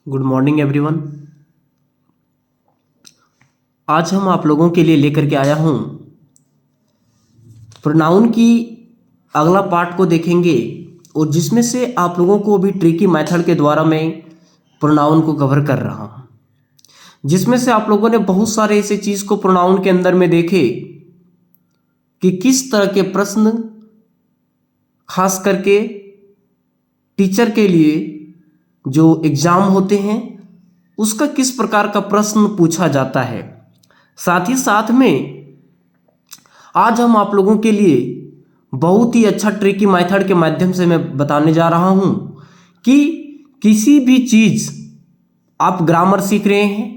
Good morning everyone. आज हम आप लोगों के लिए लेकर के आया हूँ प्रोनाउन की अगला पार्ट को देखेंगे और जिसमें से आप लोगों को भी ट्रिकी मेथड के द्वारा मैं प्रोनाउन को कवर कर रहा हूँ, जिसमें से आप लोगों ने बहुत सारे ऐसे चीज़ को प्रोनाउन के अंदर में देखे कि किस तरह के प्रश्न खास करके टीचर के लिए जो एग्ज़ाम होते हैं उसका किस प्रकार का प्रश्न पूछा जाता है। साथ ही साथ में आज हम आप लोगों के लिए बहुत ही अच्छा ट्रिकी मेथड के माध्यम से मैं बताने जा रहा हूं कि किसी भी चीज़ आप ग्रामर सीख रहे हैं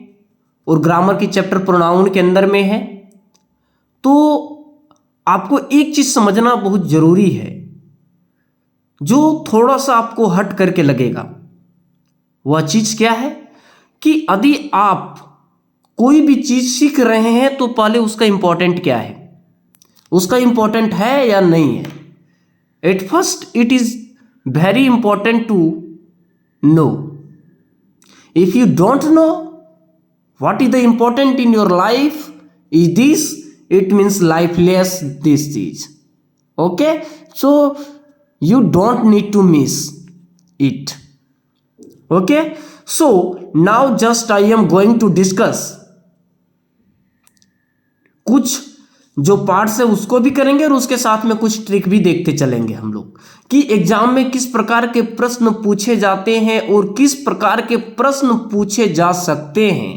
और ग्रामर की चैप्टर प्रोनाउन के अंदर में है, तो आपको एक चीज़ समझना बहुत ज़रूरी है जो थोड़ा सा आपको हट करके लगेगा। वह चीज़ क्या है कि यदि आप कोई भी चीज़ सीख रहे हैं तो पहले उसका इंपॉर्टेंट क्या है, उसका इंपॉर्टेंट है या नहीं है। At first it is very important to know. If you don't know what is the important in your life is this, it means lifeless this is okay, so you don't need to miss it. Okay, so now just I am going to discuss कुछ जो parts है उसको भी करेंगे और उसके साथ में कुछ ट्रिक भी देखते चलेंगे हम लोग कि एग्जाम में किस प्रकार के प्रश्न पूछे जाते हैं और किस प्रकार के प्रश्न पूछे जा सकते हैं।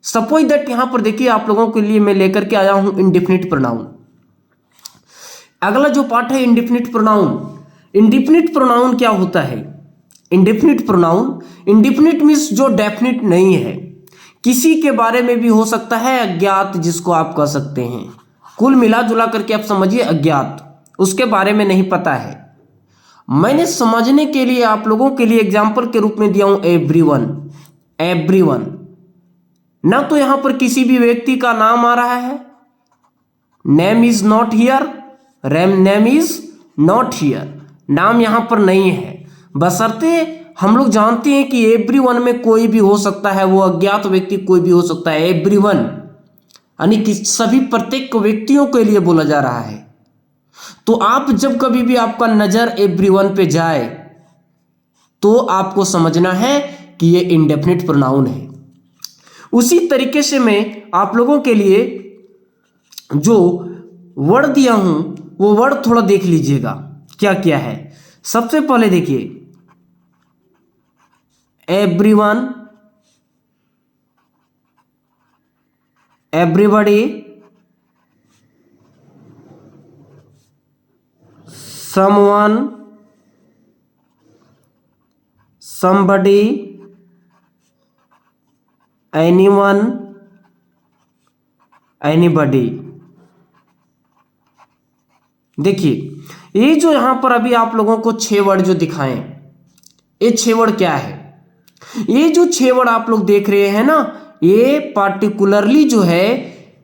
सपोज दैट यहां पर देखिए आप लोगों के लिए मैं लेकर के आया हूं इंडेफिनिट प्रोनाउन। अगला जो पार्ट है इंडेफिनिट प्रोनाउन। इंडेफिनिट प्रोनाउन क्या होता है? इंडेफिनिट प्रोनाउन, इंडेफिनिट मीन्स जो डेफिनिट नहीं है, किसी के बारे में भी हो सकता है, अज्ञात जिसको आप कह सकते हैं। कुल मिला जुला करके आप समझिए अज्ञात, उसके बारे में नहीं पता है। मैंने समझने के लिए आप लोगों के लिए एग्जाम्पल के रूप में दिया हूं एवरीवन। एवरीवन ना तो यहां पर किसी भी व्यक्ति का नाम आ रहा है, name is not here, name is not here, नाम यहां पर नहीं है। बशर्ते हम लोग जानते हैं कि एवरीवन में कोई भी हो सकता है, वो अज्ञात व्यक्ति कोई भी हो सकता है। एवरीवन यानी कि सभी प्रत्येक व्यक्तियों के लिए बोला जा रहा है। तो आप जब कभी भी आपका नजर एवरीवन पे जाए तो आपको समझना है कि ये इंडेफिनिट प्रोनाउन है। उसी तरीके से मैं आप लोगों के लिए जो वर्ड दिया हूं वो वर्ड थोड़ा देख लीजिएगा क्या क्या है। सबसे पहले देखिए everyone, everybody, someone, somebody, anyone, anybody. देखिए ये जो यहां पर अभी आप लोगों को 6 वर्ड जो दिखाएं, ये 6 वर्ड क्या है? ये जो 6 वर्ड आप लोग देख रहे हैं ना, ये पार्टिकुलरली जो है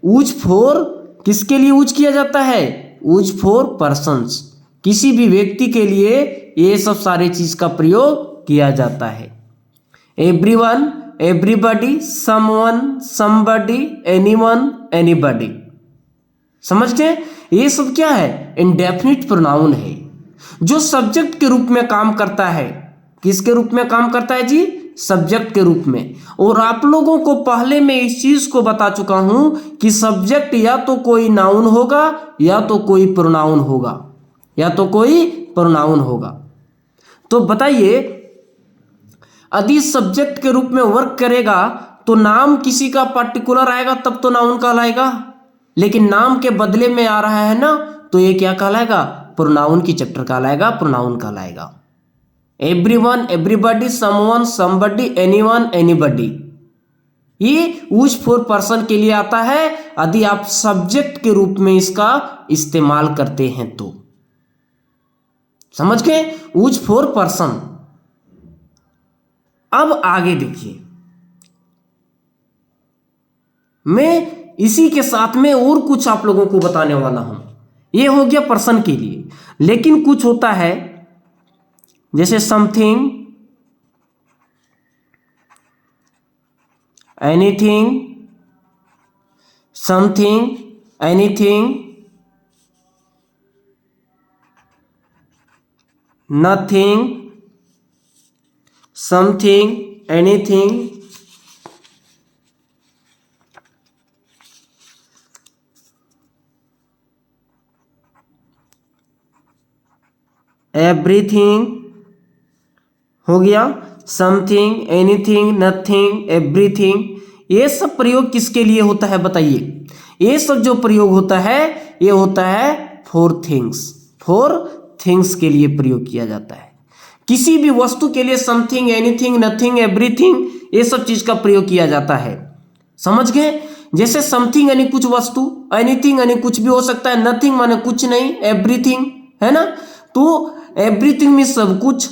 यूज फॉर किसके लिए यूज किया जाता है? यूज फॉर पर्सन्स, किसी भी व्यक्ति के लिए ये सब सारे चीज का प्रयोग किया जाता है। Everyone, everybody, someone, somebody, anyone, anybody. समझ गए? ये सब क्या है? इंडेफिनिट प्रोनाउन है जो सब्जेक्ट के रूप में काम करता है। किसके रूप में काम करता है जी? सब्जेक्ट के रूप में। और आप लोगों को पहले मैं इस चीज को बता चुका हूं कि सब्जेक्ट या तो कोई नाउन होगा या तो कोई प्रोनाउन होगा, या तो कोई प्रोनाउन होगा। तो बताइए यदि सब्जेक्ट के रूप में वर्क करेगा तो नाम किसी का पर्टिकुलर आएगा तब तो नाउन कहलाएगा, लेकिन नाम के बदले में आ रहा है ना, तो ये क्या कहलाएगा? प्रोनाउन की चैप्टर कहलाएगा, प्रोनाउन कहलाएगा। Everyone, everybody, someone, somebody, anyone, anybody, ये यूज फॉर पर्सन के लिए आता है यदि आप सब्जेक्ट के रूप में इसका इस्तेमाल करते हैं तो। समझ गए? Use for person. अब आगे देखिए, मैं इसी के साथ में और कुछ आप लोगों को बताने वाला हूं। ये हो गया पर्सन के लिए, लेकिन कुछ होता है जैसे something, anything, something, anything, nothing, something, anything, everything हो गया, समथिंग, एनीथिंग, नथिंग, एवरीथिंग। ये सब प्रयोग किसके लिए होता है बताइए? ये सब जो प्रयोग होता है ये होता है फॉर थिंग्स, फॉर थिंग्स के लिए प्रयोग किया जाता है। किसी भी वस्तु के लिए समथिंग, एनीथिंग, नथिंग, एवरीथिंग, ये सब चीज का प्रयोग किया जाता है। समझ गए? जैसे समथिंग यानी कुछ वस्तु, एनीथिंग यानी कुछ भी हो सकता है, नथिंग माने कुछ नहीं, एवरीथिंग है ना, तो एवरीथिंग में सब कुछ।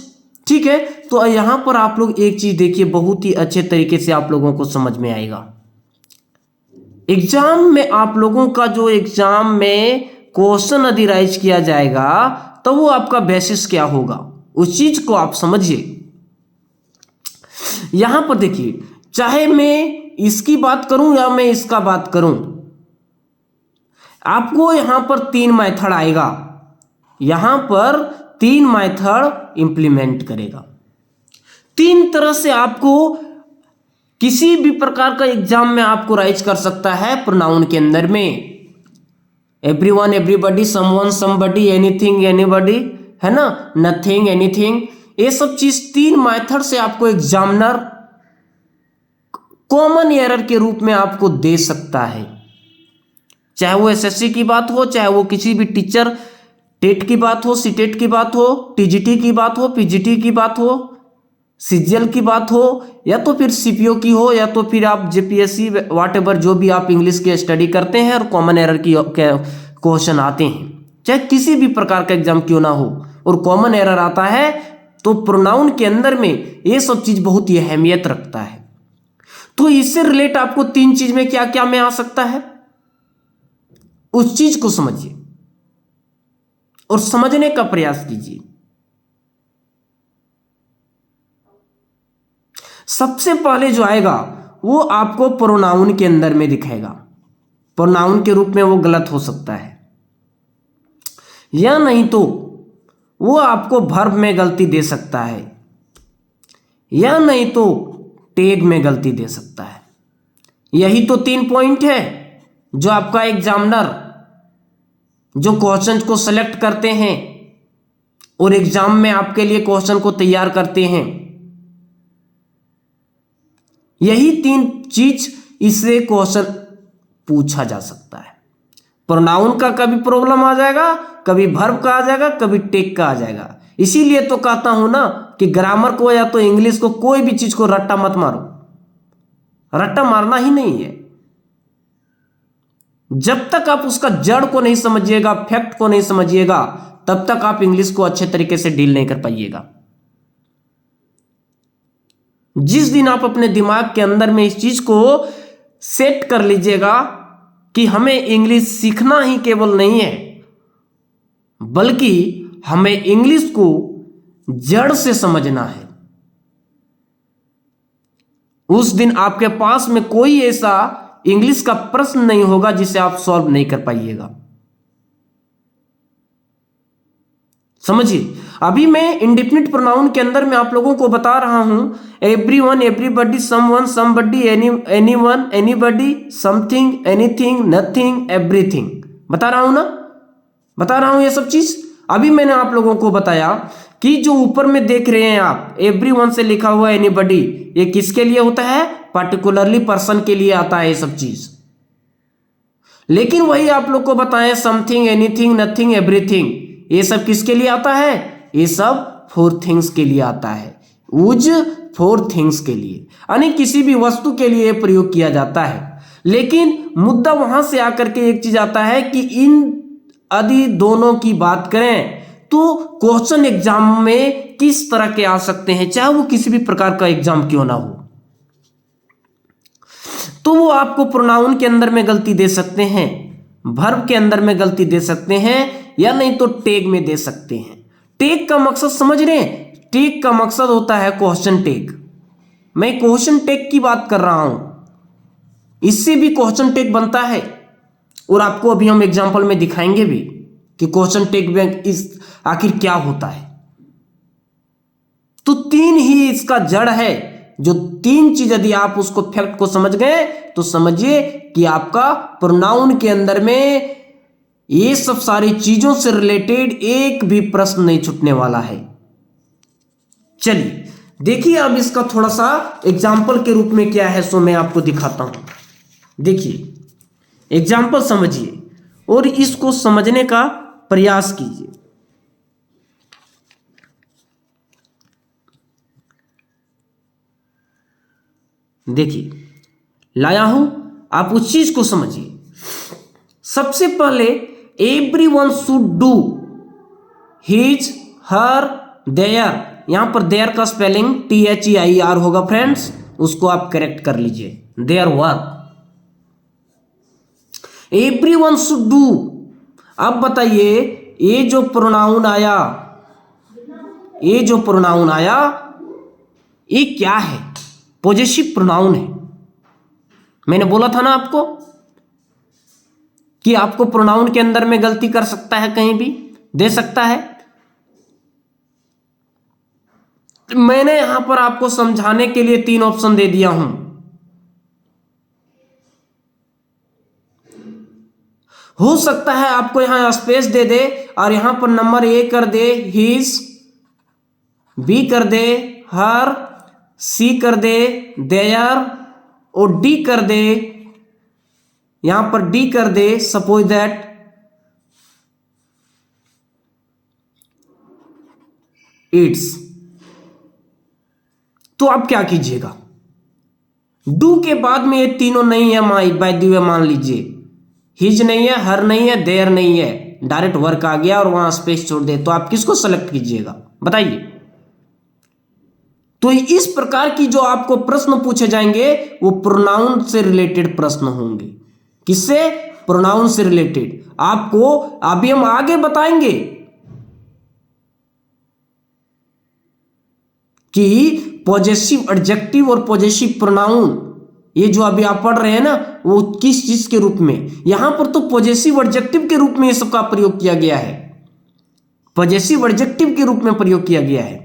ठीक है, तो यहां पर आप लोग एक चीज देखिए, बहुत ही अच्छे तरीके से आप लोगों को समझ में आएगा। एग्जाम में आप लोगों का जो एग्जाम में क्वेश्चन यदि राइज किया जाएगा तो वो आपका बेसिस क्या होगा, उस चीज को आप समझिए। यहां पर देखिए, चाहे मैं इसकी बात करूं या मैं इसका बात करूं, आपको यहां पर 3 मेथड आएगा, यहां पर 3 मेथड इंप्लीमेंट करेगा। 3 तरह से आपको किसी भी प्रकार का एग्जाम में आपको राइज कर सकता है प्रोनाउन के अंदर में। Everyone, everybody, someone, somebody, anything, anybody, है ना, नथिंग, एनीथिंग, ये सब चीज 3 मेथड से आपको एग्जामिनर कॉमन एरर के रूप में आपको दे सकता है। चाहे वो एसएससी की बात हो, चाहे वो किसी भी टीचर टेट की बात हो, सीटेट की बात हो, टीजीटी की बात हो, पीजीटी की बात हो, सीजीएल की बात हो, या तो फिर सीपीओ की हो, या तो फिर आप जेपीएससी वाट एवर जो भी आप इंग्लिश की स्टडी करते हैं और कॉमन एरर की क्वेश्चन आते हैं, चाहे किसी भी प्रकार का एग्जाम क्यों ना हो और कॉमन एरर आता है, तो प्रोनाउन के अंदर में ये सब चीज बहुत ही अहमियत रखता है। तो इससे रिलेट आपको 3 चीज में क्या क्या में आ सकता है, उस चीज को समझिए और समझने का प्रयास कीजिए। सबसे पहले जो आएगा वो आपको प्रोनाउन के अंदर में दिखाएगा। प्रोनाउन के रूप में वो गलत हो सकता है, या नहीं तो वो आपको वर्ब में गलती दे सकता है, या नहीं तो टेग में गलती दे सकता है। यही तो 3 पॉइंट है जो आपका एग्जामिनर जो क्वेश्चन को सिलेक्ट करते हैं और एग्जाम में आपके लिए क्वेश्चन को तैयार करते हैं। यही 3 चीज इससे क्वेश्चन पूछा जा सकता है। प्रोनाउन का कभी प्रॉब्लम आ जाएगा, कभी वर्ब का आ जाएगा, कभी टेक का आ जाएगा। इसीलिए तो कहता हूं ना कि ग्रामर को या तो इंग्लिश को, कोई भी चीज को रट्टा मत मारो, रट्टा मारना ही नहीं है। जब तक आप उसका जड़ को नहीं समझिएगा, फैक्ट को नहीं समझिएगा, तब तक आप इंग्लिश को अच्छे तरीके से डील नहीं कर पाइएगा। जिस दिन आप अपने दिमाग के अंदर में इस चीज को सेट कर लीजिएगा कि हमें इंग्लिश सीखना ही केवल नहीं है, बल्कि हमें इंग्लिश को जड़ से समझना है, उस दिन आपके पास में कोई ऐसा इंग्लिश का प्रश्न नहीं होगा जिसे आप सॉल्व नहीं कर पाइएगा। समझिए, अभी मैं इंडेफिनिट प्रोनाउन के अंदर में आप लोगों को बता रहा हूं, everyone, everybody, someone, somebody, anyone, anybody, something, anything, nothing, everything, बता रहा हूं ना, बता रहा हूं ये सब चीज। अभी मैंने आप लोगों को बताया कि जो ऊपर में देख रहे हैं आप, एवरीवन से लिखा हुआ एनीबॉडी, ये किसके लिए होता है? पर्टिकुलरली पर्सन के लिए आता है ये सब चीज। लेकिन वही आप लोग को बताएं, समथिंग, एनीथिंग, नथिंग, एवरीथिंग, ये सब किसके लिए आता है? ये सब फॉर थिंग्स के लिए आता है, उज फॉर थिंग्स के लिए, यानी किसी भी वस्तु के लिए प्रयोग किया जाता है। लेकिन मुद्दा वहां से आकर के एक चीज आता है कि इन यदि दोनों की बात करें तो क्वेश्चन एग्जाम में किस तरह के आ सकते हैं, चाहे वो किसी भी प्रकार का एग्जाम क्यों ना हो। तो वो आपको प्रोनाउन के अंदर में गलती दे सकते हैं, वर्ब के अंदर में गलती दे सकते हैं, या नहीं तो टेग में दे सकते हैं। टेग का मकसद समझ रहे हैं? टेग का मकसद होता है क्वेश्चन टेग। मैं क्वेश्चन टेग की बात कर रहा हूं, इससे भी क्वेश्चन टैग बनता है और आपको अभी हम एग्जाम्पल में दिखाएंगे भी कि क्वेश्चन टैग में इस आखिर क्या होता है। तो तीन ही इसका जड़ है। जो तीन चीज यदि आप उसको फैक्ट को समझ गए तो समझिए कि आपका प्रोनाउन के अंदर में ये सब सारी चीजों से रिलेटेड एक भी प्रश्न नहीं छूटने वाला है। चलिए देखिए अब इसका थोड़ा सा एग्जाम्पल के रूप में क्या है सो मैं आपको दिखाता हूं। देखिए एग्जाम्पल समझिए और इसको समझने का प्रयास कीजिए। देखिए लाया हूं, आप उस चीज को समझिए। सबसे पहले everyone should do his her there, यहां पर देयर का स्पेलिंग THEIR होगा फ्रेंड्स, उसको आप करेक्ट कर लीजिए। Their work, everyone should do. अब बताइए ये जो प्रोनाउन आया, ये जो प्रोनाउन आया ये क्या है? पॉजेसिव प्रोनाउन है। मैंने बोला था ना आपको कि आपको प्रोनाउन के अंदर में गलती कर सकता है, कहीं भी दे सकता है। मैंने यहां पर आपको समझाने के लिए तीन ऑप्शन दे दिया हूं। हो सकता है आपको यहां स्पेस दे दे और यहां पर नंबर A कर दे हिज, B कर दे हर, C कर दे देयर और D कर दे, यहां पर D कर दे सपोज दैट इट्स। तो आप क्या कीजिएगा? डू के बाद में ये तीनों नहीं है, बाय द वे मान लीजिए हिज नहीं है, हर नहीं है, देयर नहीं है, डायरेक्ट वर्क आ गया और वहां स्पेस छोड़ दे, तो आप किसको सेलेक्ट कीजिएगा बताइए? तो इस प्रकार की जो आपको प्रश्न पूछे जाएंगे वो प्रोनाउन से रिलेटेड प्रश्न होंगे। किससे? प्रोनाउन से रिलेटेड। आपको अभी हम आगे बताएंगे कि पॉजेसिव एडजेक्टिव और पॉजेसिव प्रोनाउन ये जो अभी आप पढ़ रहे हैं ना वो किस चीज के रूप में, यहां पर तो पॉजेसिव एडजेक्टिव के रूप में ये सबका प्रयोग किया गया है। पॉजेसिव एडजेक्टिव के रूप में प्रयोग किया गया है,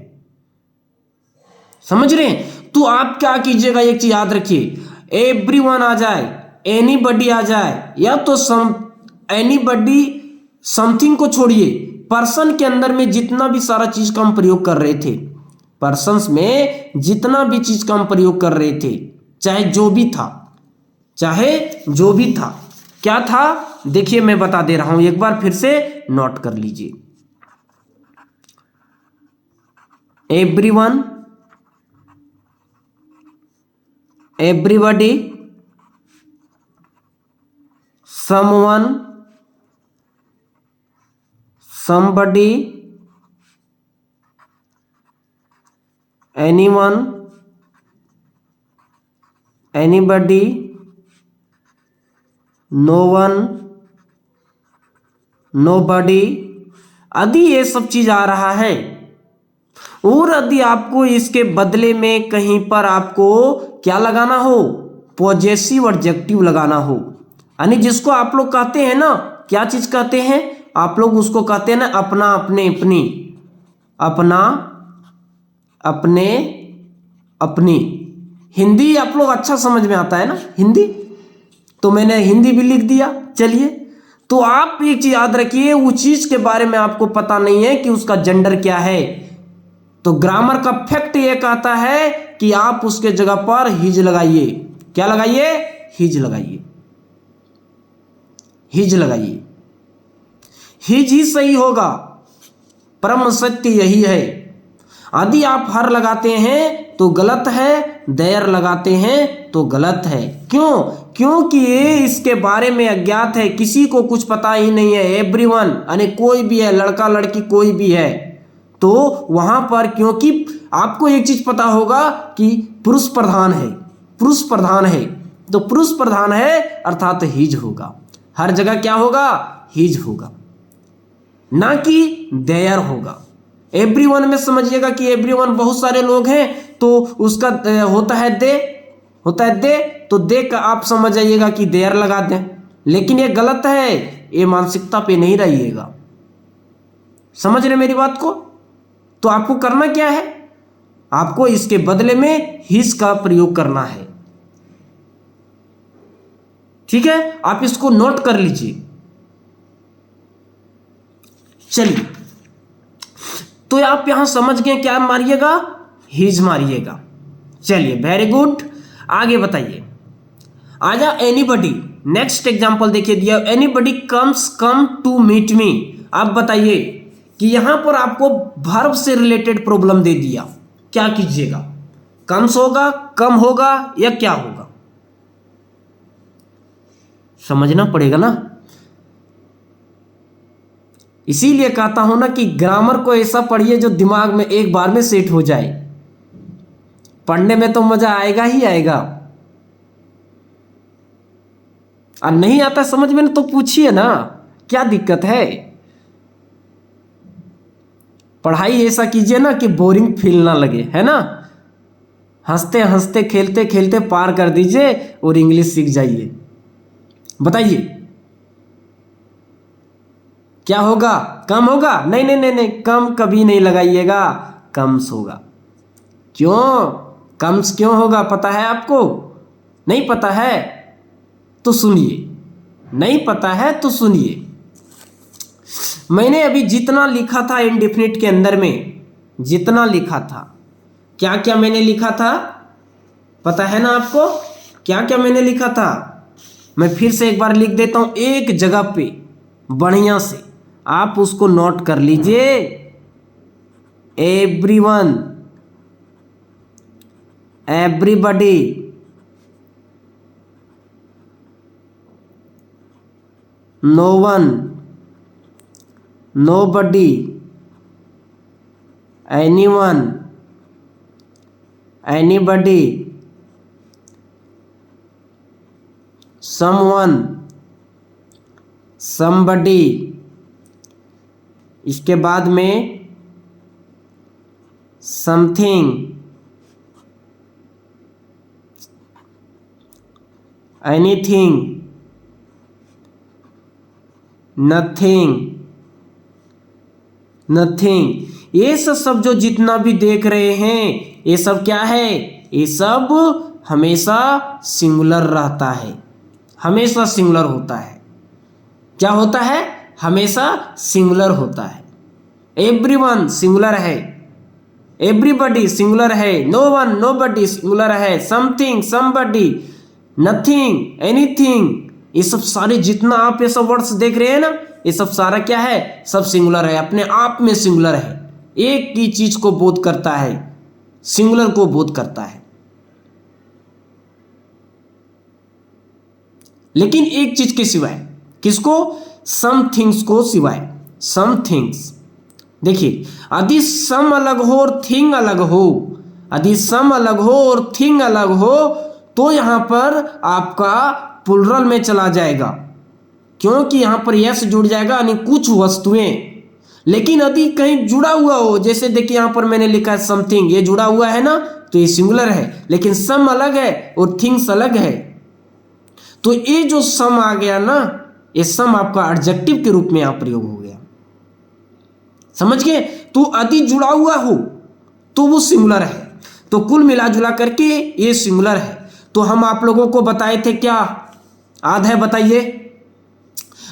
समझ रहे हैं? तो आप क्या कीजिएगा, एक चीज याद रखिए, एवरीवन आ जाए, एनीबॉडी आ जाए, या तो एनीबॉडी समथिंग को छोड़िए, पर्सन के अंदर में जितना भी सारा चीज का हम प्रयोग कर रहे थे, पर्सन्स में जितना भी चीज का हम प्रयोग कर रहे थे, चाहे जो भी था, चाहे जो भी था, क्या था देखिए मैं बता दे रहा हूं, एक बार फिर से नोट कर लीजिए। Everyone, everybody, someone, somebody, anyone, anybody, no one, nobody आदि ये सब चीज आ रहा है। और यदि आपको इसके बदले में कहीं पर आपको क्या लगाना हो, पॉजेसिव एडजेक्टिव लगाना हो, यानी जिसको आप लोग कहते हैं ना, क्या चीज कहते हैं आप लोग, उसको कहते हैं ना अपना, अपने, अपनी, अपना, अपने, अपनी। हिंदी आप लोग अच्छा समझ में आता है ना हिंदी, तो मैंने हिंदी भी लिख दिया। चलिए तो आप एक चीज याद रखिए, उस चीज के बारे में आपको पता नहीं है कि उसका जेंडर क्या है, तो ग्रामर का फैक्ट ये कहता है कि आप उसके जगह पर हिज लगाइए। क्या लगाइए? हिज लगाइए, हिज लगाइए, हिज ही सही होगा, परम सत्य यही है। यदि आप हर लगाते हैं तो गलत है, देयर लगाते हैं तो गलत है। क्यों? क्योंकि ये इसके बारे में अज्ञात है, किसी को कुछ पता ही नहीं है। एवरीवन यानी कोई भी है, लड़का लड़की कोई भी है, तो वहां पर क्योंकि आपको एक चीज पता होगा कि पुरुष प्रधान है, पुरुष प्रधान है, तो पुरुष प्रधान है अर्थात हिज होगा, हर जगह क्या होगा? हिज होगा, ना कि देयर होगा। एवरीवन में समझिएगा कि एवरीवन बहुत सारे लोग हैं तो उसका होता है दे, होता है दे, तो दे का आप समझ जाइएगा कि देयर लगा दें, लेकिन ये गलत है, ये मानसिकता पे नहीं रहिएगा। समझ रहे मेरी बात को? तो आपको करना क्या है, आपको इसके बदले में हिज का प्रयोग करना है। ठीक है, आप इसको नोट कर लीजिए। चलिए, तो आप यहां समझ गए क्या मारिएगा, हिज मारिएगा। चलिए वेरी गुड, आगे बताइए। आजा एनीबडी, नेक्स्ट एग्जांपल देखिए दिया, anybody come to meet me. आप बताइए कि यहां पर आपको वर्ब से रिलेटेड प्रॉब्लम दे दिया, क्या कीजिएगा, कम्स होगा, कम होगा या क्या होगा, समझना पड़ेगा ना। इसीलिए कहता हूं ना कि ग्रामर को ऐसा पढ़िए जो दिमाग में एक बार में सेट हो जाए, पढ़ने में तो मजा आएगा ही आएगा। और नहीं आता समझ में तो पूछिए ना, क्या दिक्कत है। पढ़ाई ऐसा कीजिए ना कि बोरिंग फील ना लगे, है ना। हंसते हंसते खेलते खेलते पार कर दीजिए और इंग्लिश सीख जाइए। बताइए क्या होगा, कम होगा? नहीं नहीं नहीं नहीं, कम कभी नहीं लगाइएगा, कम्स होगा। क्यों कम्स क्यों होगा, पता है आपको? नहीं पता है तो सुनिए, नहीं पता है तो सुनिए। मैंने अभी जितना लिखा था इंडेफिनिट के अंदर में, जितना लिखा था, क्या क्या मैंने लिखा था पता है ना आपको? क्या क्या मैंने लिखा था मैं फिर से एक बार लिख देता हूं एक जगह पे, बढ़िया से आप उसको नोट कर लीजिए। Everyone, everybody, no one, nobody, anyone, anybody, someone, somebody, इसके बाद में समथिंग, एनीथिंग, नथिंग, नथिंग। ये सब जो जितना भी देख रहे हैं ये सब क्या है, ये सब हमेशा सिंगुलर रहता है, हमेशा सिंगुलर होता है। क्या होता है? हमेशा सिंगुलर होता है। एवरीवन सिंगुलर है, एवरीबॉडी सिंगुलर है, नो वन नोबडी सिंगुलर है, समथिंग समबडी, नथिंग एनीथिंग, ये सब सारे जितना आप ये सब वर्ड्स देख रहे हैं ना, ये सब सारा क्या है, सब सिंगुलर है, अपने आप में सिंगुलर है, एक ही चीज को बोध करता है, सिंगुलर को बोध करता है। लेकिन एक चीज के सिवाय, किसको? सम थिंग्स को सिवाय, सम थिंग्स। देखिए यदि सम अलग हो और थिंग अलग हो, यदि सम अलग हो और थिंग अलग हो तो यहां पर आपका प्लुरल में चला जाएगा, क्योंकि यहां पर यस जुड़ जाएगा, यानी कुछ वस्तुएं। लेकिन यदि कहीं जुड़ा हुआ हो, जैसे देखिए यहां पर मैंने लिखा है समथिंग, ये जुड़ा हुआ है ना, तो ये सिंगुलर है, लेकिन सम अलग है और थिंग्स अलग है, तो ये जो सम आ गया ना, ये सम आपका एडजेक्टिव के रूप में यहां प्रयोग हो गया। समझ गए? तो यदि जुड़ा हुआ हो तो वो सिंगुलर है, तो कुल मिला जुला करके ये सिंगुलर है। तो हम आप लोगों को बताए थे क्या, याद है? बताइए।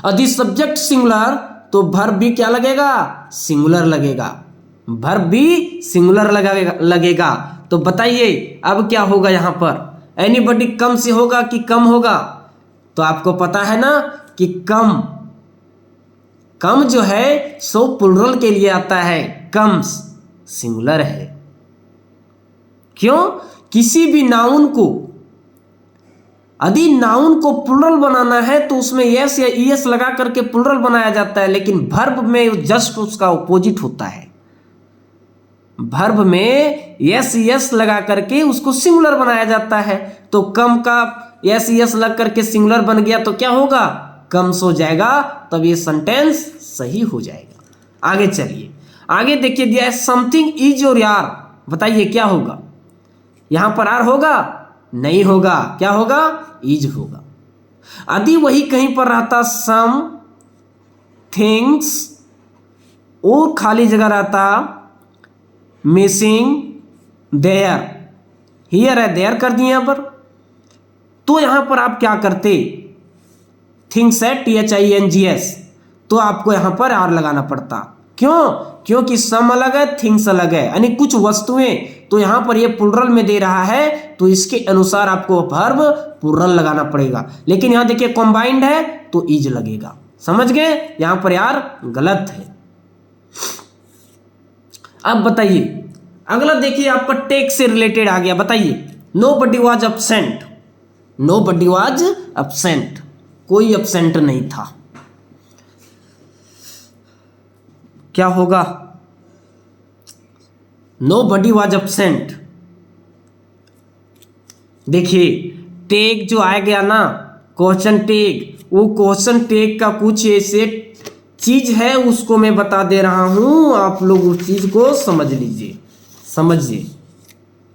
यदि सब्जेक्ट सिंगुलर तो वर्ब भी क्या लगेगा? सिंगुलर लगेगा, वर्ब भी सिंगुलर लगेगा। तो बताइए अब क्या होगा यहां पर? एनीबॉडी कम से होगा कि कम होगा? तो आपको पता है ना कि कम, कम जो है सो प्लुरल के लिए आता है, कम्स सिंगुलर है। क्यों? किसी भी नाउन को, यदि नाउन को प्लुरल बनाना है तो उसमें यस या ईएस लगा करके प्लुरल बनाया जाता है, लेकिन वर्ब में जस्ट उसका ऑपोजिट होता है। वर्ब में यस यस लगा करके उसको सिंगुलर बनाया जाता है। तो कम का यस यस लग करके सिंगुलर बन गया तो क्या होगा? कम्स हो जाएगा, तब ये सेंटेंस सही हो जाएगा। आगे चलिए, आगे देखिए दिया है समथिंग इज और यार। बताइए क्या होगा? यहां पर आर होगा? नहीं होगा, क्या होगा? इज होगा। यदि वही कहीं पर रहता सम थिंग्स और खाली जगह रहता मिसिंग देयर, हियर है देयर कर दिए यहां पर, तो यहां पर आप क्या करते? थिंग्स है THINGS, तो आपको यहां पर आर लगाना पड़ता। क्यों? क्योंकि सम अलग है, थिंग्स अलग है, यानी कुछ वस्तुएं। तो यहां पर ये प्लुरल में दे रहा है, तो इसके अनुसार आपको वर्ब प्लुरल लगाना पड़ेगा। लेकिन यहां देखिए कंबाइंड है तो इज लगेगा। समझ गए? यहां पर यार गलत है। अब बताइए अगला, देखिए आपका टेक से रिलेटेड आ गया। बताइए nobody was absent, nobody was absent, कोई एब्सेंट नहीं था। क्या होगा? Nobody was absent. देखिए टेक जो आ गया ना, क्वेश्चन टेक, वो क्वेश्चन टेक का कुछ ऐसे चीज है, उसको मैं बता दे रहा हूं, आप लोग उस चीज को समझ लीजिए, समझिए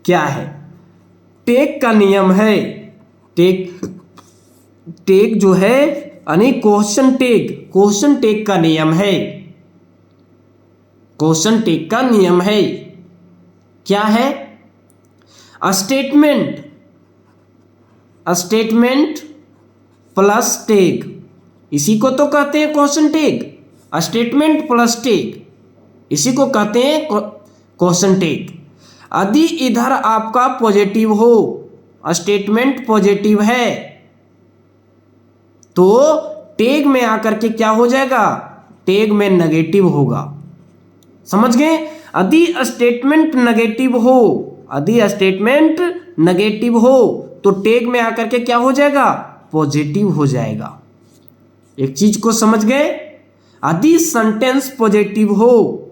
क्या है। टेक का नियम है, टेक टेक जो है यानी क्वेश्चन टेक का नियम है, क्वेश्चन टेक का नियम है। क्या है? स्टेटमेंट प्लस टेक, इसी को तो कहते हैं question tag. Statement plus tag, इसी को कहते हैं क्वेश्चन टेक। यदि इधर आपका पॉजिटिव हो, स्टेटमेंट पॉजिटिव है, तो टेग में आकर के क्या हो जाएगा? टेग में नेगेटिव होगा। समझ गए? यदि स्टेटमेंट नेगेटिव हो, यदि स्टेटमेंट नेगेटिव हो तो टेग में आकर के क्या हो जाएगा? पॉजिटिव हो जाएगा। एक चीज को समझ गए? यदि सेंटेंस पॉजिटिव हो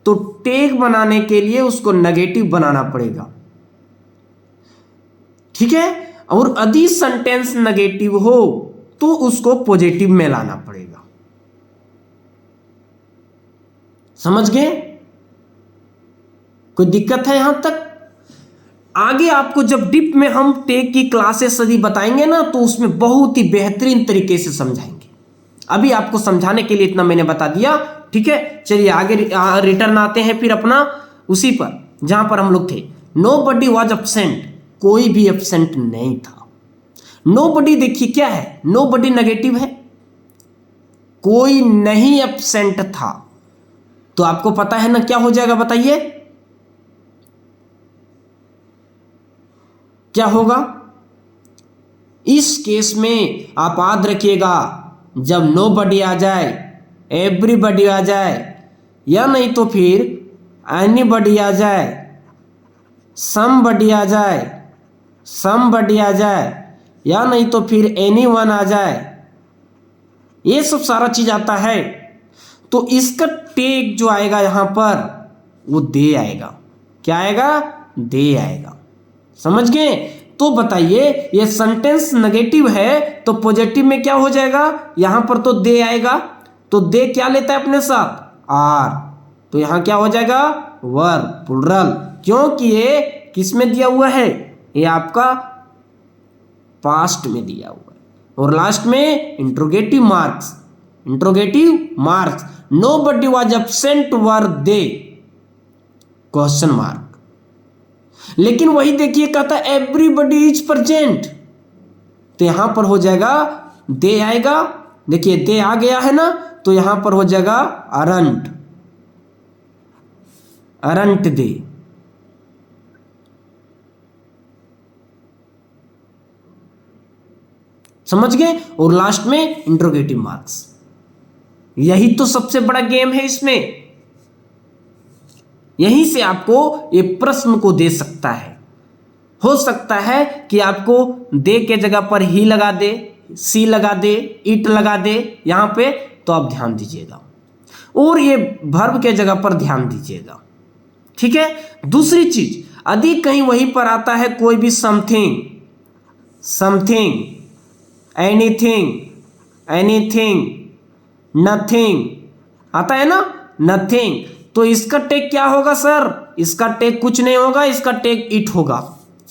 तो टेग बनाने के लिए उसको नेगेटिव बनाना पड़ेगा, ठीक है? और यदि सेंटेंस नेगेटिव हो तो उसको पॉजिटिव में लाना पड़ेगा। समझ गए? कोई दिक्कत है यहां तक? आगे आपको जब डिप में हम टेक की क्लासेस यदि बताएंगे ना, तो उसमें बहुत ही बेहतरीन तरीके से समझाएंगे। अभी आपको समझाने के लिए इतना मैंने बता दिया, ठीक है? चलिए आगे रिटर्न आते हैं फिर अपना उसी पर जहां पर हम लोग थे। नोबडी वाज एब्सेंट, कोई भी एब्सेंट नहीं था। नोबडी देखिए क्या है? नोबडी नेगेटिव है, कोई नहीं एब्सेंट था, तो आपको पता है ना क्या हो जाएगा? बताइए क्या होगा? इस केस में आप याद रखिएगा, जब नोबडी आ जाए, एवरीबडी आ जाए, या नहीं तो फिर एनीबडी आ जाए, समबडी आ जाए, समबडी आ जाए, या नहीं तो फिर एनीवन आ जाए, ये सब सारा चीज आता है, तो इसका टेक जो आएगा यहां पर वो दे आएगा। क्या आएगा? दे आएगा। समझ गए? तो बताइए ये सेंटेंस नेगेटिव है तो पॉजिटिव में क्या हो जाएगा? यहां पर तो दे आएगा, तो दे क्या लेता है अपने साथ? आर, तो यहां क्या हो जाएगा? वर्ब प्लुरल, क्योंकि ये किस में दिया हुआ है? ये आपका पास्ट में दिया हुआ है। और लास्ट में interrogative marks, interrogative marks. Nobody was absent were they, question mark. लेकिन वही देखिए कहता है एवरीबडी इज प्रेजेंट, तो यहां पर हो जाएगा दे आएगा। देखिए दे आ गया है ना, तो यहां पर हो जाएगा अरंट, अरंट दे। समझ गए? और लास्ट में इंट्रोगेटिव मार्क्स। यही तो सबसे बड़ा गेम है इसमें, यहीं से आपको ये प्रश्न को दे सकता है। हो सकता है कि आपको दे के जगह पर ही लगा दे, सी लगा दे, इट लगा दे यहां पे, तो आप ध्यान दीजिएगा, और ये वर्ब के जगह पर ध्यान दीजिएगा, ठीक है? दूसरी चीज, यदि कहीं वहीं पर आता है कोई भी something, something, anything, anything, nothing आता है ना, नथिंग, तो इसका टेक क्या होगा सर? इसका टेक कुछ नहीं होगा, इसका टेक इट होगा।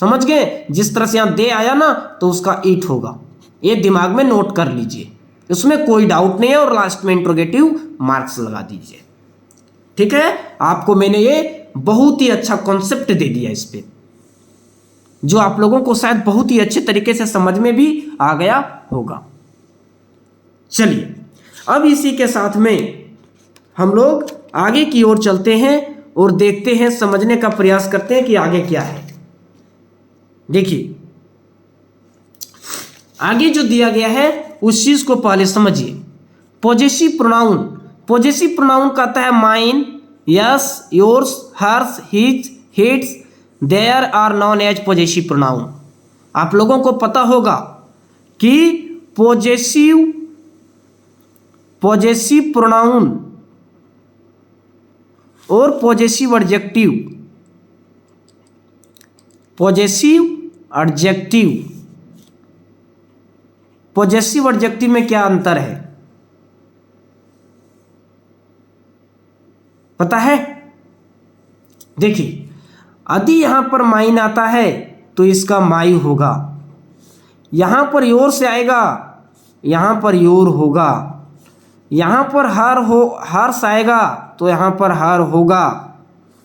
समझ गए? जिस तरह से यहाँ दे आया ना तो उसका इट होगा, ये दिमाग में नोट कर लीजिए, उसमें कोई डाउट नहीं है, और लास्ट में इंट्रोगेटिव मार्क्स लगा दीजिए। ठीक है, आपको मैंने ये बहुत ही अच्छा कॉन्सेप्ट दे दिया इस पे, जो आप लोगों को शायद बहुत ही अच्छे तरीके से समझ में भी आ गया होगा। चलिए अब इसी के साथ में हम लोग आगे की ओर चलते हैं और देखते हैं, समझने का प्रयास करते हैं कि आगे क्या है। देखिए आगे जो दिया गया है उस चीज को पहले समझिए। पॉजेसिव प्रोनाउन, पॉजेसिव प्रोनाउन कहता है mine, yes, yours, hers, his, its, there are known as possessive pronoun. आप लोगों को पता होगा कि पॉजेसिव प्रोनाउन और पॉजेसिव एडजेक्टिव, पॉजेसिव एडजेक्टिव में क्या अंतर है पता है? देखिए यदि यहां पर माइन आता है तो इसका माई होगा, यहां पर योर से आएगा, यहां पर योर होगा, यहां पर हर्ष आएगा तो यहां पर हर होगा,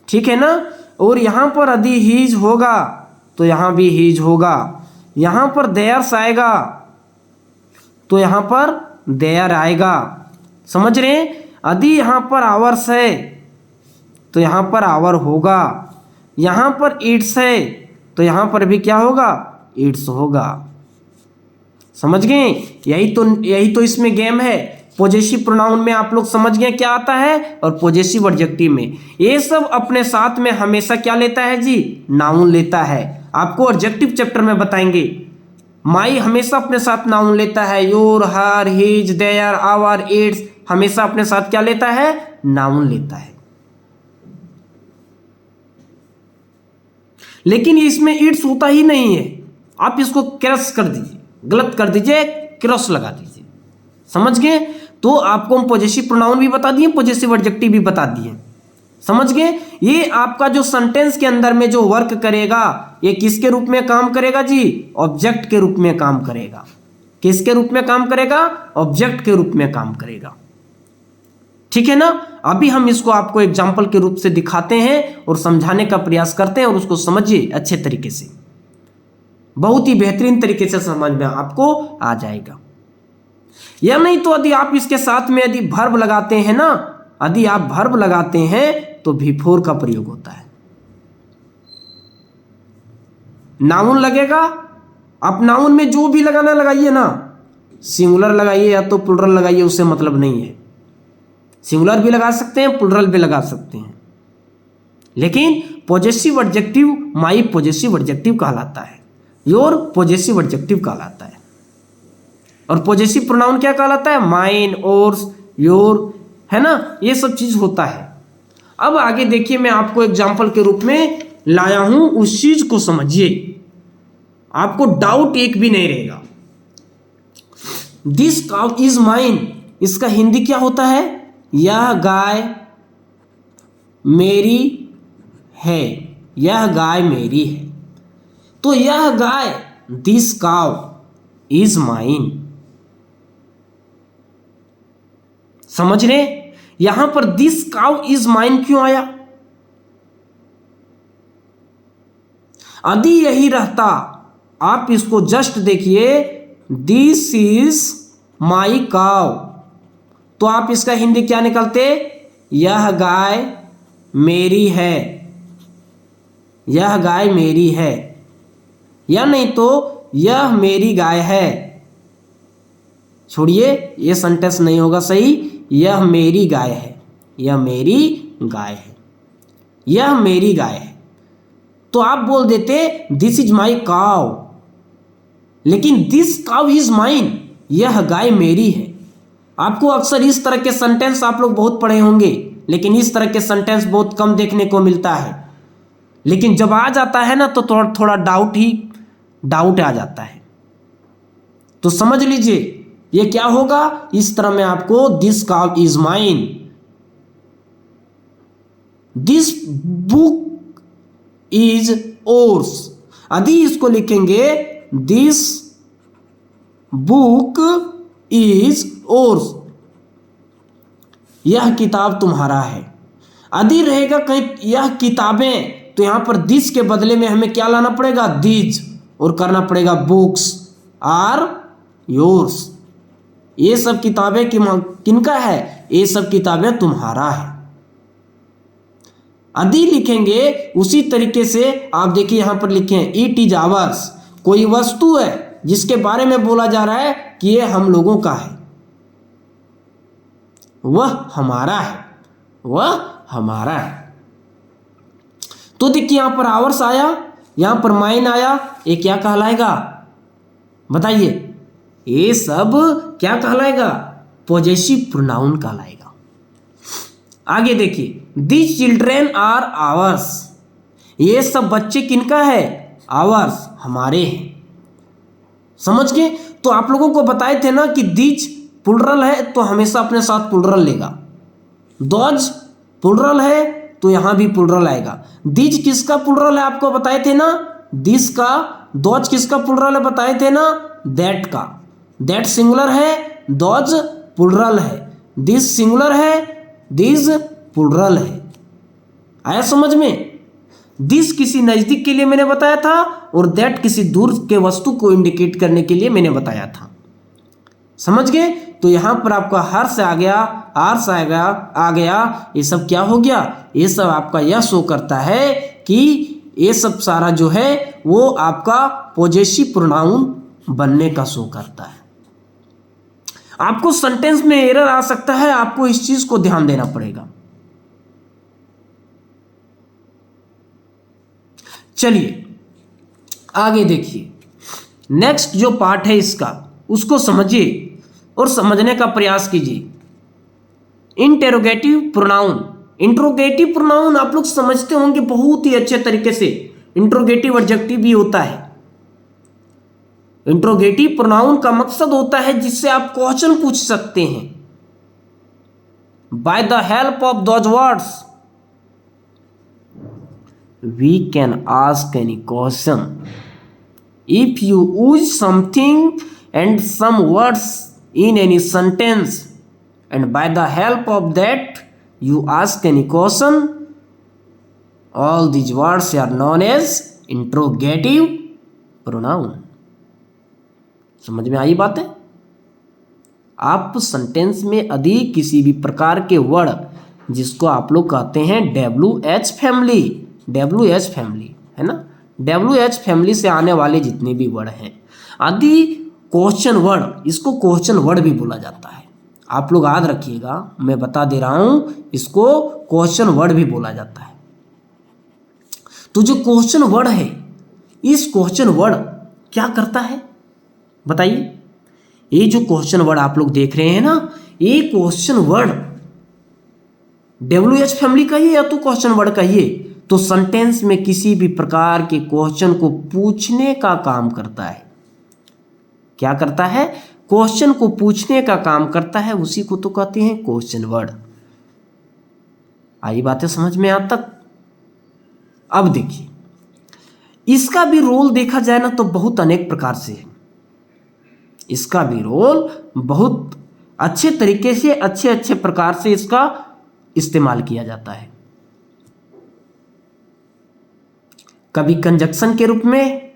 ठीक है ना? और यहां पर यदि हीज होगा तो यहां भी हीज होगा, यहां पर देयर्स आएगा तो यहां पर देयर आएगा, समझ रहे हैं? यदि यहां पर आवर्स है तो यहां पर आवर होगा, यहां पर इट्स है तो यहां पर भी क्या होगा? इट्स होगा। समझ गए? यही तो इसमें गेम है। पॉजेसिव प्रोनाउन में आप लोग समझ गए क्या आता है, और पॉजेसिव एडजेक्टिव में ये सब अपने साथ में हमेशा क्या लेता है जी? नाउन लेता है। आपको एडजेक्टिव चैप्टर में बताएंगे, माई हमेशा अपने साथ नाउन लेता है, your, her, his, their, our, its हमेशा अपने साथ क्या लेता है? नाउन लेता है। लेकिन इसमें इट्स होता ही नहीं है, आप इसको क्रॉस कर दीजिए, गलत कर दीजिए, क्रॉस लगा दीजिए, समझ गए? तो आपको हम पॉजेसिव प्रोनाउन भी बता दिए, पॉजेसिव एडजेक्टिव भी बता दिए, समझ गए? ये आपका जो सेंटेंस के अंदर में जो वर्क करेगा ये किसके रूप में काम करेगा जी? ऑब्जेक्ट के रूप में काम करेगा। किसके रूप में काम करेगा? ऑब्जेक्ट के रूप में काम करेगा, ठीक है ना? अभी हम इसको आपको एग्जाम्पल के रूप से दिखाते हैं और समझाने का प्रयास करते हैं, और उसको समझिए अच्छे तरीके से, बहुत ही बेहतरीन तरीके से समझ में आपको आ जाएगा। या नहीं तो यदि आप इसके साथ में यदि वर्ब लगाते हैं ना, यदि आप वर्ब लगाते हैं तो बिफोर का प्रयोग होता है। नाउन लगेगा, आप नाउन में जो भी लगाना लगाइए ना, सिंगुलर लगाइए या तो प्लुरल लगाइए, उससे मतलब नहीं है। सिंगुलर भी लगा सकते हैं, प्लुरल भी लगा सकते हैं, लेकिन पॉजेसिव एडजेक्टिव माई पॉजेसिव एडजेक्टिव कहलाता है, योर पॉजेसिव एडजेक्टिव कहलाता है, और पॉजेसिव प्रोनाउन क्या कहलाता है? माइन, ओर्स, योर, है ना? ये सब चीज होता है। अब आगे देखिए, मैं आपको एग्जाम्पल के रूप में लाया हूं, उस चीज को समझिए, आपको डाउट एक भी नहीं रहेगा। दिस काउ इज माइन, इसका हिंदी क्या होता है? यह गाय मेरी है, यह गाय मेरी है। तो यह गाय, दिस काउ इज माइन, समझ रहे? यहां पर दिस काउ इज माइन क्यों आया? यदि यही रहता, आप इसको जस्ट देखिए, दिस इज माई काउ, तो आप इसका हिंदी क्या निकलते? यह गाय मेरी है, यह गाय मेरी है, या नहीं तो यह मेरी गाय है। छोड़िए, यह सेंटेंस नहीं होगा सही, यह मेरी गाय है, यह मेरी गाय है, यह मेरी गाय है। तो आप बोल देते दिस इज माई काउ, लेकिन दिस काउ इज माइन, यह गाय मेरी है। आपको अक्सर इस तरह के सेंटेंस आप लोग बहुत पढ़े होंगे, लेकिन इस तरह के सेंटेंस बहुत कम देखने को मिलता है। लेकिन जब आ जाता है ना तो थोड़ा डाउट आ जाता है। तो समझ लीजिए ये क्या होगा, इस तरह में आपको this cow is mine, this book is ores. यदि इसको लिखेंगे दिस बुक इज योर्स, यह किताब तुम्हारा है। यदि रहेगा कहीं यह किताबें, तो यहां पर दिस के बदले में हमें क्या लाना पड़ेगा, दीज, और करना पड़ेगा बुक्स आर योर्स। ये सब किताबें किनका है, ये सब किताबें तुम्हारा है। यदि लिखेंगे उसी तरीके से, आप देखिए यहां पर लिखे हैं इट इज आवर्स, कोई वस्तु है जिसके बारे में बोला जा रहा है कि ये हम लोगों का है, वह हमारा है, वह हमारा है। तो देखिए यहां पर आवर्स आया, यहां पर माइन आया, ये क्या कहलाएगा बताइए, ये सब क्या कहलाएगा, पॉजेसिव प्रोनाउन कहलाएगा। आगे देखिए, दीज चिल्ड्रेन आर आवर्स, ये सब बच्चे किनका है, आवर्स, हमारे हैं। समझ गए। तो आप लोगों को बताए थे ना कि दीज प्लुरल है तो हमेशा अपने साथ प्लुरल लेगा, दोज प्लुरल है तो यहां भी प्लुरल आएगा। दीज किसका प्लुरल है आपको बताए थे ना, दिस का। दोज किसका प्लुरल है बताए थे ना, दैट का। दैट सिंगुलर है, दोज प्लुरल है, दिस सिंगुलर है, दिस प्लुरल है। आया समझ में। दिस किसी नजदीक के लिए मैंने बताया था, और दैट किसी दूर के वस्तु को इंडिकेट करने के लिए मैंने बताया था। समझ गए। तो यहां पर आपका हर्ष आ गया, आर्स आ गया, ये सब क्या हो गया, ये सब आपका यह शो करता है कि ये सब सारा जो है वो आपका पॉजेसिव प्रोनाउन बनने का शो करता है। आपको सेंटेंस में एरर आ सकता है, आपको इस चीज को ध्यान देना पड़ेगा। चलिए आगे देखिए, नेक्स्ट जो पार्ट है इसका, उसको समझिए और समझने का प्रयास कीजिए। Interrogative pronoun. इंट्रोगेटिव प्रोनाउन आप लोग समझते होंगे बहुत ही अच्छे तरीके से। इंट्रोगेटिव एडजेक्टिव भी होता है। इंट्रोगेटिव प्रोनाउन का मकसद होता है जिससे आप क्वेश्चन पूछ सकते हैं। By the help of those words we can ask any question. If you use something and some words in any sentence, and by the help of that you ask any question, all these words are known as interrogative pronoun. समझ में आई बात है। आप sentence में यदि किसी भी प्रकार के वर्ड जिसको आप लोग कहते हैं WH फैमिली, WH फैमिली है ना, WH फैमिली से आने वाले जितने भी वर्ड हैं, आदि क्वेश्चन वर्ड, इसको क्वेश्चन वर्ड भी बोला जाता है। आप लोग याद रखिएगा, मैं बता दे रहा हूं, इसको क्वेश्चन वर्ड भी बोला जाता है। तो जो क्वेश्चन वर्ड है, इस क्वेश्चन वर्ड क्या करता है बताइए। ये जो क्वेश्चन वर्ड आप लोग देख रहे हैं ना, ये क्वेश्चन वर्ड WH फैमिली कहिए या तो क्वेश्चन वर्ड कहिए, तो सेंटेंस में किसी भी प्रकार के क्वेश्चन को पूछने का काम करता है। क्या करता है, क्वेश्चन को पूछने का काम करता है, उसी को तो कहते हैं क्वेश्चन वर्ड। आई बातें समझ में आज तक। अब देखिए, इसका भी रोल देखा जाए ना तो बहुत अनेक प्रकार से है। इसका भी रोल बहुत अच्छे तरीके से, अच्छे अच्छे प्रकार से इसका इस्तेमाल किया जाता है। कभी कंजक्शन के रूप में,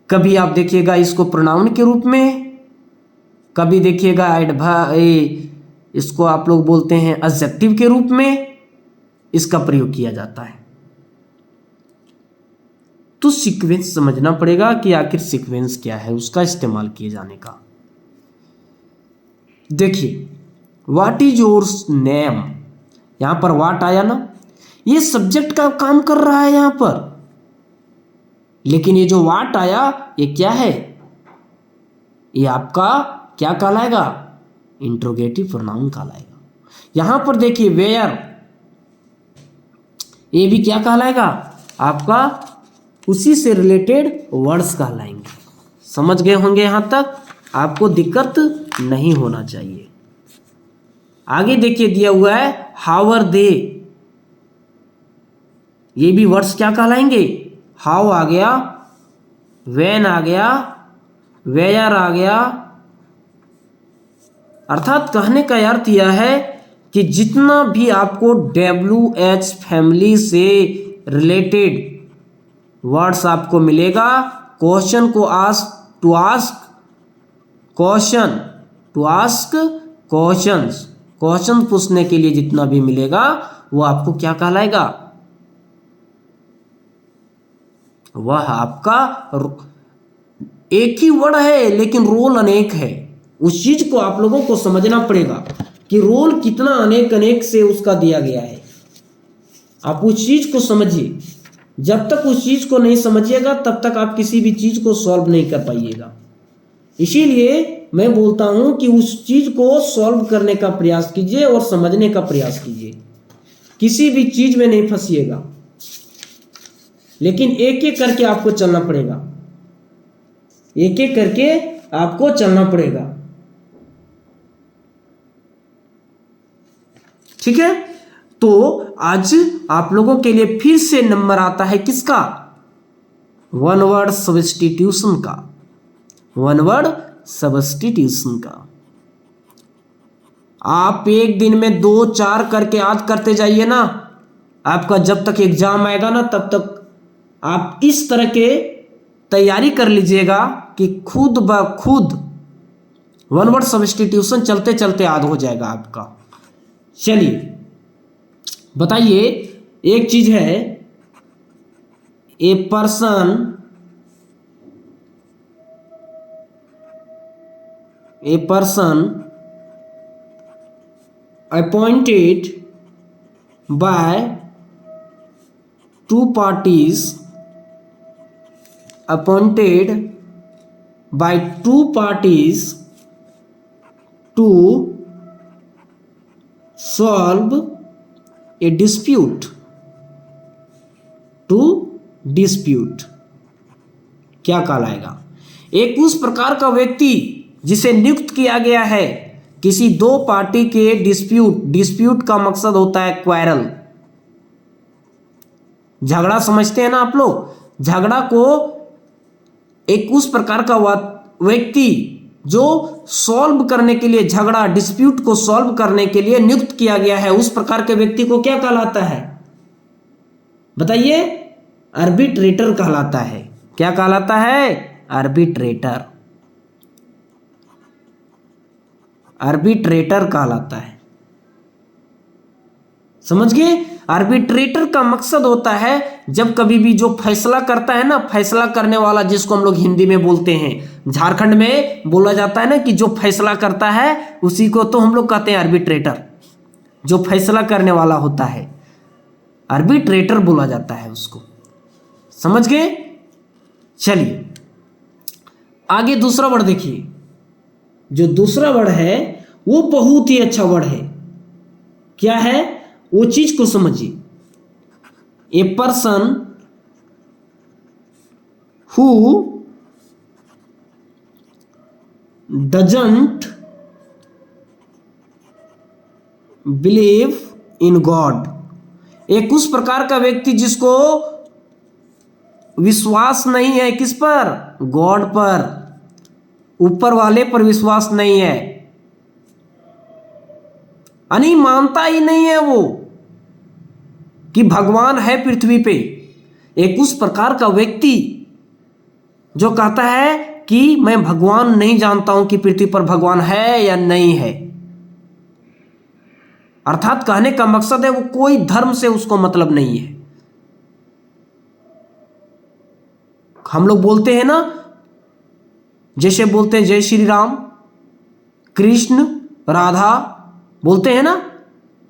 कभी आप देखिएगा इसको प्रोनाउन के रूप में, कभी देखिएगा इसको आप लोग बोलते हैं एडजेक्टिव के रूप में इसका प्रयोग किया जाता है। तो सीक्वेंस समझना पड़ेगा कि आखिर सीक्वेंस क्या है उसका इस्तेमाल किए जाने का। देखिए, व्हाट इज योर नेम, यहां पर व्हाट आया ना, ये सब्जेक्ट का काम कर रहा है यहां पर, लेकिन ये जो व्हाट आया ये क्या है, ये आपका क्या कहलाएगा, इंट्रोगेटिव प्रोनाउन कहलाएगा। यहां पर देखिए वेयर, ये भी क्या कहलाएगा, आपका उसी से रिलेटेड वर्ड्स कहलाएंगे। समझ गए होंगे यहां तक, आपको दिक्कत नहीं होना चाहिए। आगे देखिए दिया हुआ है हाउ आर दे, ये भी वर्ड्स क्या कहलाएंगे, हाउ आ गया, व्हेन आ गया, वेयर आ गया। अर्थात कहने का अर्थ यह है कि जितना भी आपको WH फैमिली से रिलेटेड वर्ड्स आपको मिलेगा, क्वेश्चन को ask, to ask question, to ask questions, question पूछने के लिए जितना भी मिलेगा वो आपको क्या कहलाएगा, वह आपका एक ही वर्ड है लेकिन रोल अनेक है। उस चीज को आप लोगों को समझना पड़ेगा कि रोल कितना अनेक अनेक से उसका दिया गया है। आप उस चीज को समझिए। जब तक उस चीज को नहीं समझिएगा तब तक आप किसी भी चीज को सॉल्व नहीं कर पाइएगा। इसीलिए मैं बोलता हूं कि उस चीज को सॉल्व करने का प्रयास कीजिए और समझने का प्रयास कीजिए। किसी भी चीज में नहीं फंसिएगा, लेकिन एक एक करके आपको चलना पड़ेगा, एक एक करके आपको चलना पड़ेगा। ठीक है, तो आज आप लोगों के लिए फिर से नंबर आता है किसका, वन वर्ड सब्स्टिट्यूशन का, वन वर्ड सब्स्टिट्यूशन का। आप एक दिन में 2-4 करके याद करते जाइए ना, आपका जब तक एग्जाम आएगा ना तब तक आप इस तरह के तैयारी कर लीजिएगा कि खुद ब खुद वन वर्ड सब्स्टिट्यूशन चलते चलते याद हो जाएगा आपका। चलिए बताइए, एक चीज है, a person appointed by two parties, appointed by two parties to solve a dispute, to dispute क्या कहलाएगा, एक उस प्रकार का व्यक्ति जिसे नियुक्त किया गया है किसी दो पार्टी के डिस्प्यूट, डिस्प्यूट का मकसद होता है क्वारल, झगड़ा समझते हैं ना आप लोग। झगड़ा को एक उस प्रकार का व्यक्ति जो सॉल्व करने के लिए, झगड़ा डिस्प्यूट को सॉल्व करने के लिए नियुक्त किया गया है, उस प्रकार के व्यक्ति को क्या कहलाता है बताइए, आर्बिट्रेटर कहलाता है। क्या कहलाता है, आर्बिट्रेटर, आर्बिट्रेटर कहलाता है। समझ गए, आर्बिट्रेटर का मकसद होता है जब कभी भी जो फैसला करता है ना, फैसला करने वाला जिसको हम लोग हिंदी में बोलते हैं, झारखंड में बोला जाता है ना कि जो फैसला करता है उसी को तो हम लोग कहते हैं आर्बिट्रेटर। जो फैसला करने वाला होता है आर्बिट्रेटर बोला जाता है उसको। समझ गए। चलिए आगे दूसरा वर्ड देखिए। जो दूसरा वर्ड है वो बहुत ही अच्छा वर्ड है। क्या है वो चीज को समझिए। A person who doesn't believe in God, एक उस प्रकार का व्यक्ति जिसको विश्वास नहीं है किस पर, गॉड पर, ऊपर वाले पर विश्वास नहीं है, यानी मानता ही नहीं है वो कि भगवान है पृथ्वी पे। एक उस प्रकार का व्यक्ति जो कहता है कि मैं भगवान नहीं जानता हूं कि पृथ्वी पर भगवान है या नहीं है। अर्थात कहने का मकसद है वो कोई धर्म से उसको मतलब नहीं है। हम लोग बोलते हैं ना, जैसे बोलते हैं जय श्री राम, कृष्ण, राधा बोलते हैं ना,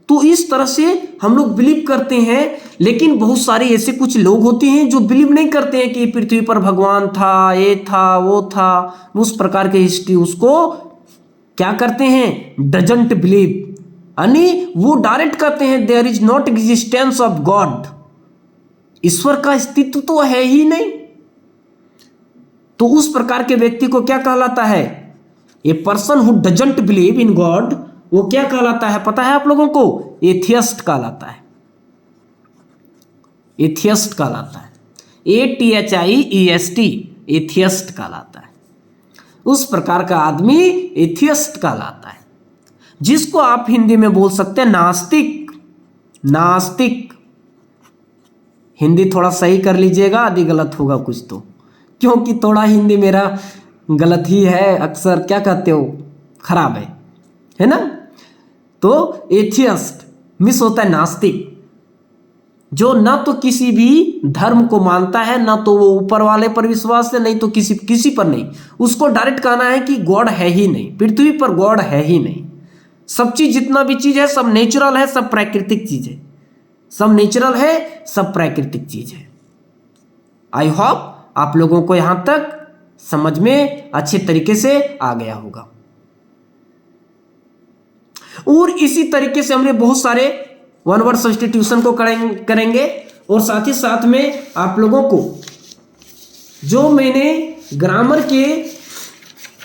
तो इस तरह से हम लोग बिलीव करते हैं। लेकिन बहुत सारे ऐसे कुछ लोग होते हैं जो बिलीव नहीं करते हैं कि पृथ्वी पर भगवान था, ये था, वो था, उस प्रकार की हिस्ट्री उसको क्या करते हैं, डजंट बिलीव, यानी वो डायरेक्ट कहते हैं there is not existence of God, ईश्वर का अस्तित्व तो है ही नहीं। तो उस प्रकार के व्यक्ति को क्या कहलाता है, a person who doesn't believe in God, वो क्या कहलाता है पता है आप लोगों को, एथियस्ट कहलाता है, एथियस्ट कहलाता है। ATHIEST, एथियस्ट कहलाता है। उस प्रकार का आदमी एथियस्ट कहलाता है, जिसको आप हिंदी में बोल सकते हैं नास्तिक। नास्तिक हिंदी थोड़ा सही कर लीजिएगा, आदि गलत होगा कुछ तो, क्योंकि थोड़ा हिंदी मेरा गलत ही है, अक्सर क्या कहते हो, खराब है ना। तो एथियस्ट मिस होता है नास्तिक, जो ना तो किसी भी धर्म को मानता है, ना तो वो ऊपर वाले पर विश्वास है, नहीं तो किसी पर नहीं। उसको डायरेक्ट कहना है कि गॉड है ही नहीं, पृथ्वी पर गॉड है ही नहीं। सब चीज, जितना भी चीज है सब नेचुरल है, सब प्राकृतिक चीज है, सब नेचुरल है, सब प्राकृतिक चीज है। आई होप आप लोगों को यहां तक समझ में अच्छे तरीके से आ गया होगा। और इसी तरीके से हमने बहुत सारे वन वर्ड सब्स्टिट्यूशन को करेंगे, और साथ ही साथ में आप लोगों को जो मैंने ग्रामर के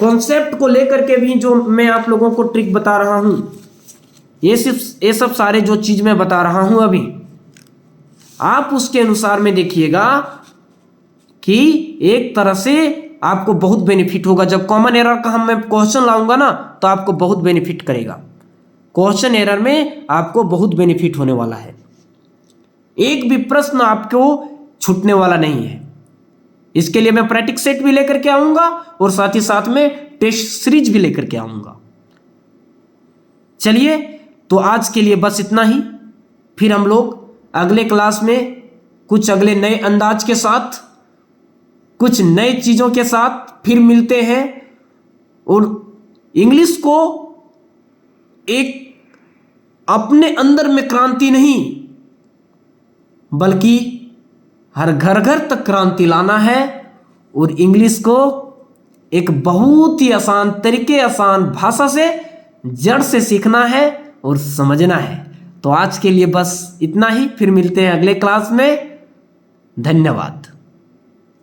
कॉन्सेप्ट को लेकर के भी जो मैं आप लोगों को ट्रिक बता रहा हूं, ये सब सारे जो चीज मैं बता रहा हूं अभी, आप उसके अनुसार में देखिएगा कि एक तरह से आपको बहुत बेनिफिट होगा। जब कॉमन एरर का मैं क्वेश्चन लाऊंगा ना, तो आपको बहुत बेनिफिट करेगा। क्वेश्चन एरर में आपको बहुत बेनिफिट होने वाला है, एक भी प्रश्न आपको छूटने वाला नहीं है। इसके लिए मैं प्रैक्टिस सेट भी लेकर के आऊंगा, और साथ ही साथ में टेस्ट सीरीज भी लेकर के आऊंगा। चलिए, तो आज के लिए बस इतना ही। फिर हम लोग अगले क्लास में कुछ अगले नए अंदाज के साथ, कुछ नए चीजों के साथ फिर मिलते हैं, और इंग्लिश को एक अपने अंदर में क्रांति नहीं, बल्कि हर घर घर तक क्रांति लाना है, और इंग्लिश को एक बहुत ही आसान तरीके, आसान भाषा से जड़ से सीखना है और समझना है। तो आज के लिए बस इतना ही, फिर मिलते हैं अगले क्लास में। धन्यवाद।